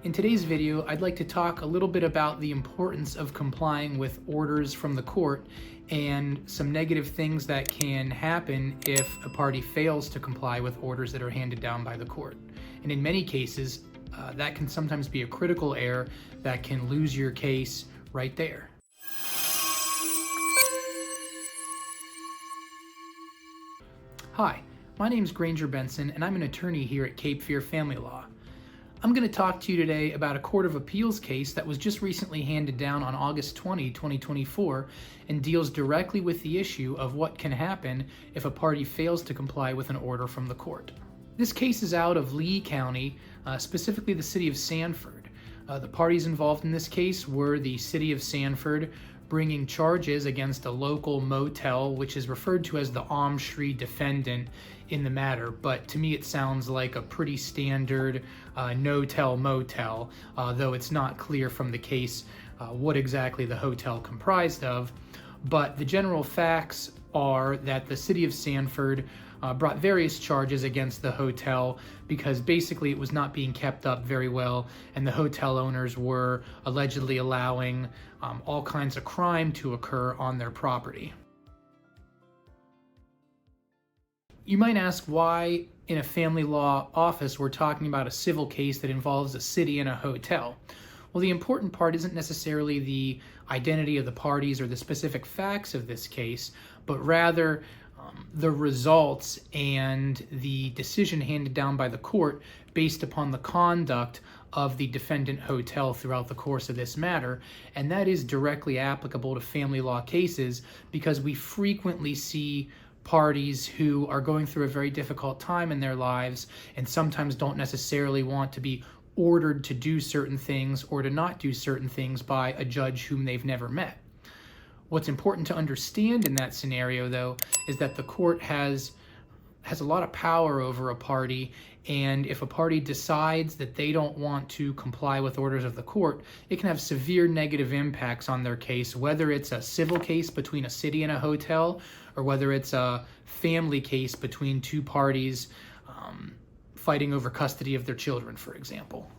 In today's video, I'd like to talk a little bit about the importance of complying with orders from the court and some negative things that can happen if a party fails to comply with orders that are handed down by the court. And in many cases, that can sometimes be a critical error that can lose your case right there. Hi, my name is Granger Benson, and I'm an attorney here at Cape Fear Family Law. I'm going to talk to you today about a Court of Appeals case that was just recently handed down on August 20, 2024, and deals directly with the issue of what can happen if a party fails to comply with an order from the court. This case is out of Lee County, specifically the city of Sanford. The parties involved in this case were the city of Sanford, bringing charges against a local motel, which is referred to as the Amstree defendant in the matter, but to me it sounds like a pretty standard no-tell motel, though it's not clear from the case what exactly the hotel comprised of. But the general facts are that the city of Sanford brought various charges against the hotel because basically it was not being kept up very well, and the hotel owners were allegedly allowing all kinds of crime to occur on their property. You might ask why in a family law office we're talking about a civil case that involves a city and a hotel. Well, the important part isn't necessarily the identity of the parties or the specific facts of this case, but rather the results and the decision handed down by the court based upon the conduct of the defendant hotel throughout the course of this matter. And that is directly applicable to family law cases because we frequently see parties who are going through a very difficult time in their lives and sometimes don't necessarily want to be ordered to do certain things or to not do certain things by a judge whom they've never met. What's important to understand in that scenario, though, is that the court has a lot of power over a party, and if a party decides that they don't want to comply with orders of the court, it can have severe negative impacts on their case, whether it's a civil case between a city and a hotel, or whether it's a family case between two parties fighting over custody of their children, for example.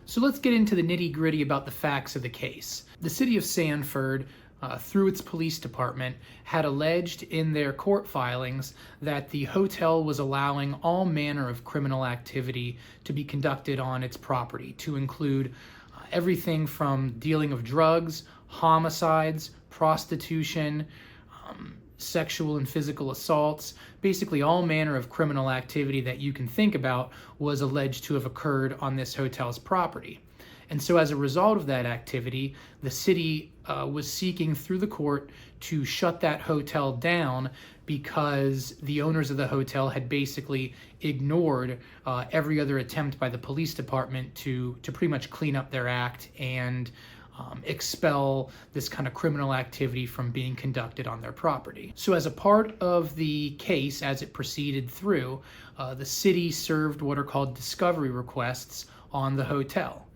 So let's get into the nitty-gritty about the facts of the case. The city of Sanford, through its police department, had alleged in their court filings that the hotel was allowing all manner of criminal activity to be conducted on its property, to include everything from dealing of drugs, homicides, prostitution, sexual and physical assaults. Basically all manner of criminal activity that you can think about was alleged to have occurred on this hotel's property. And so as a result of that activity, the city was seeking through the court to shut that hotel down because the owners of the hotel had basically ignored every other attempt by the police department to pretty much clean up their act and expel this kind of criminal activity from being conducted on their property. So as a part of the case, as it proceeded through, the city served what are called discovery requests on the hotel.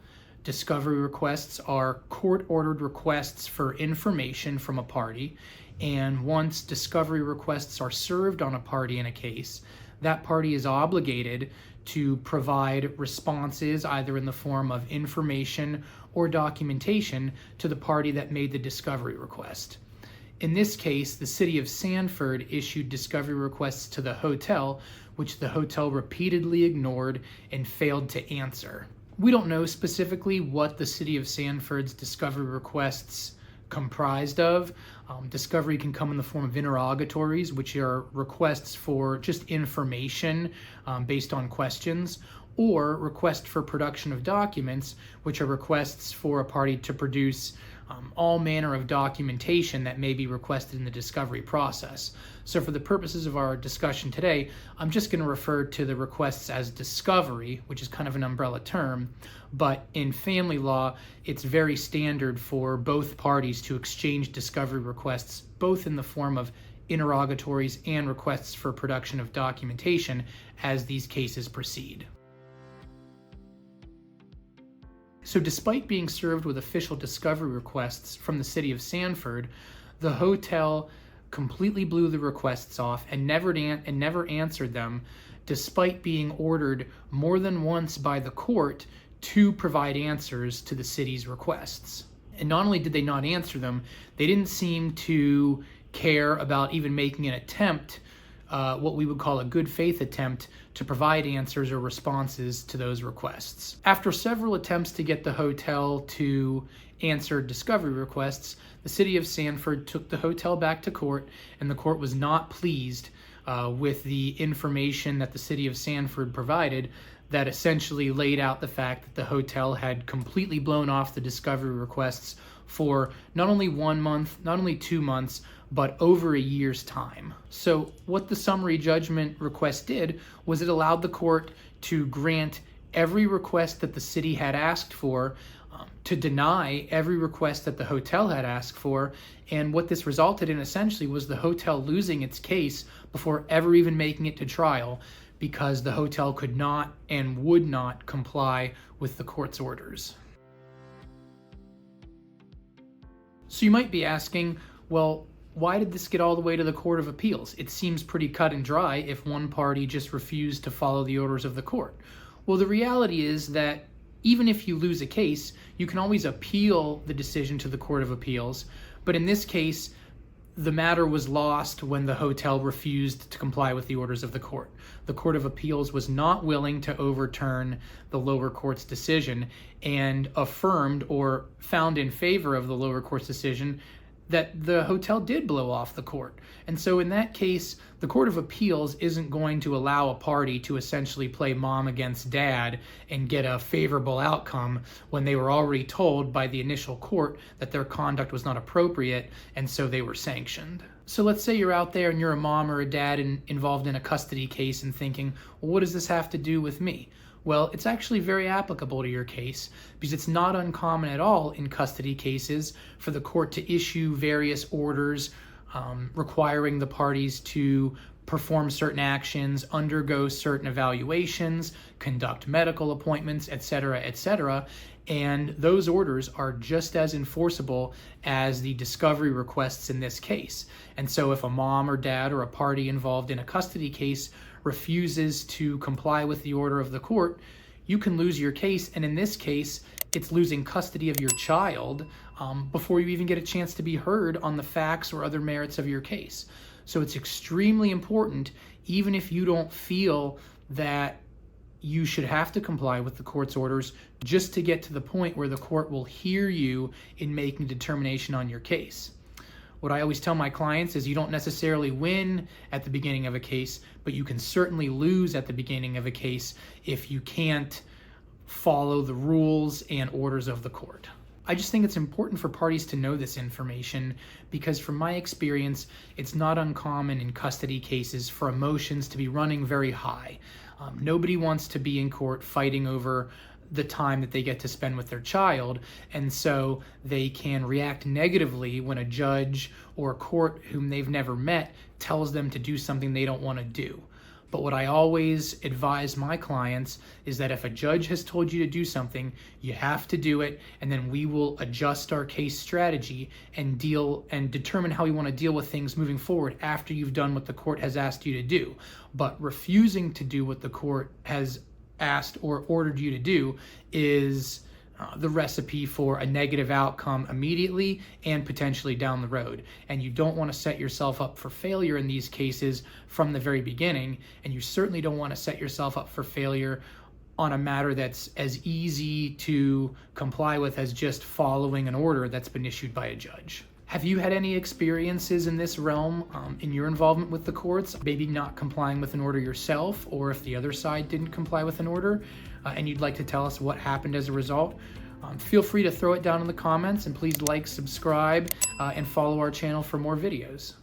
Discovery requests are court-ordered requests for information from a party, and once discovery requests are served on a party in a case, that party is obligated to provide responses either in the form of information or documentation to the party that made the discovery request. In this case, the city of Sanford issued discovery requests to the hotel, which the hotel repeatedly ignored and failed to answer. We don't know specifically what the city of Sanford's discovery requests comprised of. Discovery can come in the form of interrogatories, which are requests for just information based on questions, or request for production of documents, which are requests for a party to produce all manner of documentation that may be requested in the discovery process. So for the purposes of our discussion today, I'm just going to refer to the requests as discovery, which is kind of an umbrella term, but in family law, it's very standard for both parties to exchange discovery requests, both in the form of interrogatories and requests for production of documentation as these cases proceed. So despite being served with official discovery requests from the city of Sanford, the hotel completely blew the requests off and never answered them despite being ordered more than once by the court to provide answers to the city's requests. And not only did they not answer them, they didn't seem to care about even making an attempt, what we would call a good faith attempt, to provide answers or responses to those requests. After several attempts to get the hotel to answer discovery requests, the city of Sanford took the hotel back to court, and the court was not pleased with the information that the city of Sanford provided that essentially laid out the fact that the hotel had completely blown off the discovery requests for not only 1 month, not only 2 months, but over a year's time. So what the summary judgment request did was it allowed the court to grant every request that the city had asked for, to deny every request that the hotel had asked for, and what this resulted in essentially was the hotel losing its case before ever even making it to trial, because the hotel could not and would not comply with the court's orders. So you might be asking, well, why did this get all the way to the Court of Appeals? It seems pretty cut and dry if one party just refused to follow the orders of the court. Well, the reality is that even if you lose a case, you can always appeal the decision to the Court of Appeals. But in this case, the matter was lost when the hotel refused to comply with the orders of the court. The Court of Appeals was not willing to overturn the lower court's decision and affirmed or found in favor of the lower court's decision that the hotel did blow off the court. And so in that case, the Court of Appeals isn't going to allow a party to essentially play mom against dad and get a favorable outcome when they were already told by the initial court that their conduct was not appropriate, and so they were sanctioned. So let's say you're out there and you're a mom or a dad involved in a custody case and thinking, well, what does this have to do with me? Well, it's actually very applicable to your case, because it's not uncommon at all in custody cases for the court to issue various orders requiring the parties to perform certain actions, undergo certain evaluations, conduct medical appointments, etc., etc. And those orders are just as enforceable as the discovery requests in this case. And so if a mom or dad or a party involved in a custody case refuses to comply with the order of the court, you can lose your case. And in this case, it's losing custody of your child before you even get a chance to be heard on the facts or other merits of your case. So it's extremely important, even if you don't feel that you should have to comply with the court's orders, just to get to the point where the court will hear you in making a determination on your case. What I always tell my clients is you don't necessarily win at the beginning of a case, but you can certainly lose at the beginning of a case if you can't follow the rules and orders of the court. I just think it's important for parties to know this information because from my experience, it's not uncommon in custody cases for emotions to be running very high. Nobody wants to be in court fighting over the time that they get to spend with their child, and so they can react negatively when a judge or a court whom they've never met tells them to do something they don't want to do. But what I always advise my clients is that if a judge has told you to do something, you have to do it, and then we will adjust our case strategy and determine how we want to deal with things moving forward after you've done what the court has asked you to do. But refusing to do what the court has asked or ordered you to do is the recipe for a negative outcome immediately and potentially down the road. And you don't want to set yourself up for failure in these cases from the very beginning, and you certainly don't want to set yourself up for failure on a matter that's as easy to comply with as just following an order that's been issued by a judge. Have you had any experiences in this realm in your involvement with the courts, maybe not complying with an order yourself, or if the other side didn't comply with an order and you'd like to tell us what happened as a result? Feel free to throw it down in the comments, and please like, subscribe, and follow our channel for more videos.